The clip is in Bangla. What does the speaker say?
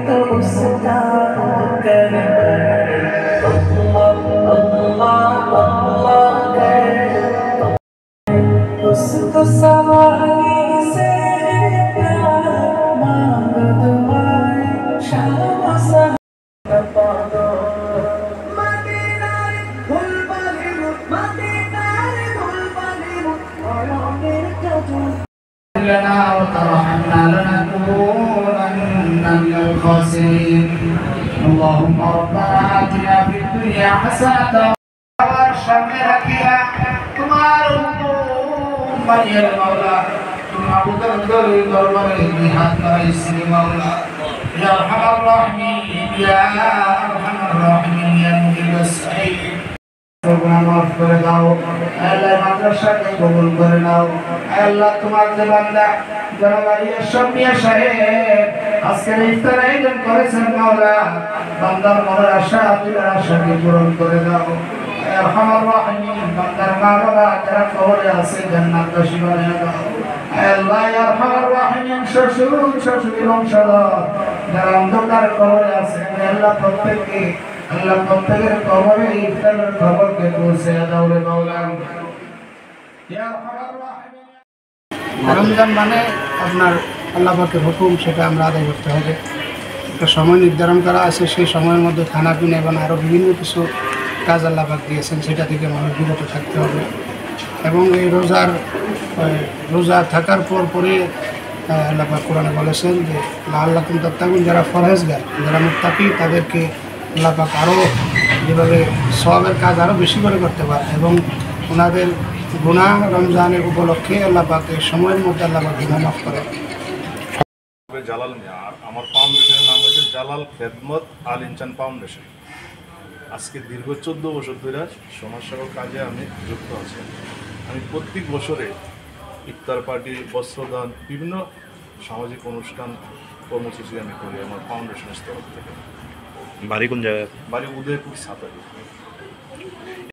तो उसका कर अल्लाह अल्लाह कर उसको सवारी से प्यार मांग दुआएं शाम सहार पादो मदीनार फूल बागिनु मदीनार फूल बागिनु और मेरे कजू لنا وترحمنا لنكونن من الخاسرين اللهم ربنا آتنا في الدنيا حسنة وارحمنا ركيا تمہار حکم بنی المولا تم عبدالله دربار جهاد رئیس مولا يا ارحم الراحمين يا ارحم الراحمين يا مجيب السعيد মাফ করে দাও আল্লাহ মাদ্রাসাকে কবুল করে নাও আল্লাহ তোমার যে বান্দা জনাবাড়ি শফিয়া সাহেব আজকের ইফতার আয়োজন করেছেন মাওলা বান্দার মনের আশা দিলের আশাকে পূরণ করে দাও ইয়া আরহামার রাহিমিন বান্দার মা বাবা যারা কবরে আছে জান্নাতবাসী বানিয়ে দাও আল্লাহ ইয়া আরহামার রাহিমিন শ্বশুর বংশধর যারা অন্ধকার কবরে আছে আল্লাহ প্রত্যেককে আল্লাহ প্রত্যেকের কবরে ইফতারের খবরকে পৌঁছে দাও রে মাওলা ইয়া আরহামার রাহিমিন রমজান মানে আপনার আল্লাহ পাকের হুকুম সেটা আমরা আদায় করতে হবে একটা সময় নির্ধারণ করা আছে সেই সময়ের মধ্যে খানা পিনা এবং আরও বিভিন্ন কিছু কাজ আল্লাহ পাক দিয়েছেন সেটা থেকে মানুষ বিরত থাকতে হবে এবং এই রোজা থাকার পরে আল্লাহ পাক কোরআনে বলেছেন যে লাআল্লাকুম তাত্তাকুন যারা ফরহেজগার যারা মুত্তাকি তাদেরকে আল্লাহ পাক আরও যেভাবে সওয়াবের কাজ আরও বেশি করে করতে পারে এবং ওনাদের গুনাহ রমজানের উপলক্ষে আল্লাহ পাকের সময়ের মধ্যে আল্লাহ পাক গুনাহ মাফ করে জালাল মিয়া আর আমার ফাউন্ডেশনের নাম হচ্ছে জালাল খেদমত আল ইনসান ফাউন্ডেশন আজকে দীর্ঘ 14 বছর ধরে সমাজসেবা কাজে আমি যুক্ত আছি আমি প্রত্যেক বছরে ইফতার পার্টি বস্ত্রদান বিভিন্ন সামাজিক অনুষ্ঠান কর্মসূচি আমি করি আমার ফাউন্ডেশনের তরফ থেকে বাড়ি কোন জায়গায় বাড়ি উদয়পুর সাতারি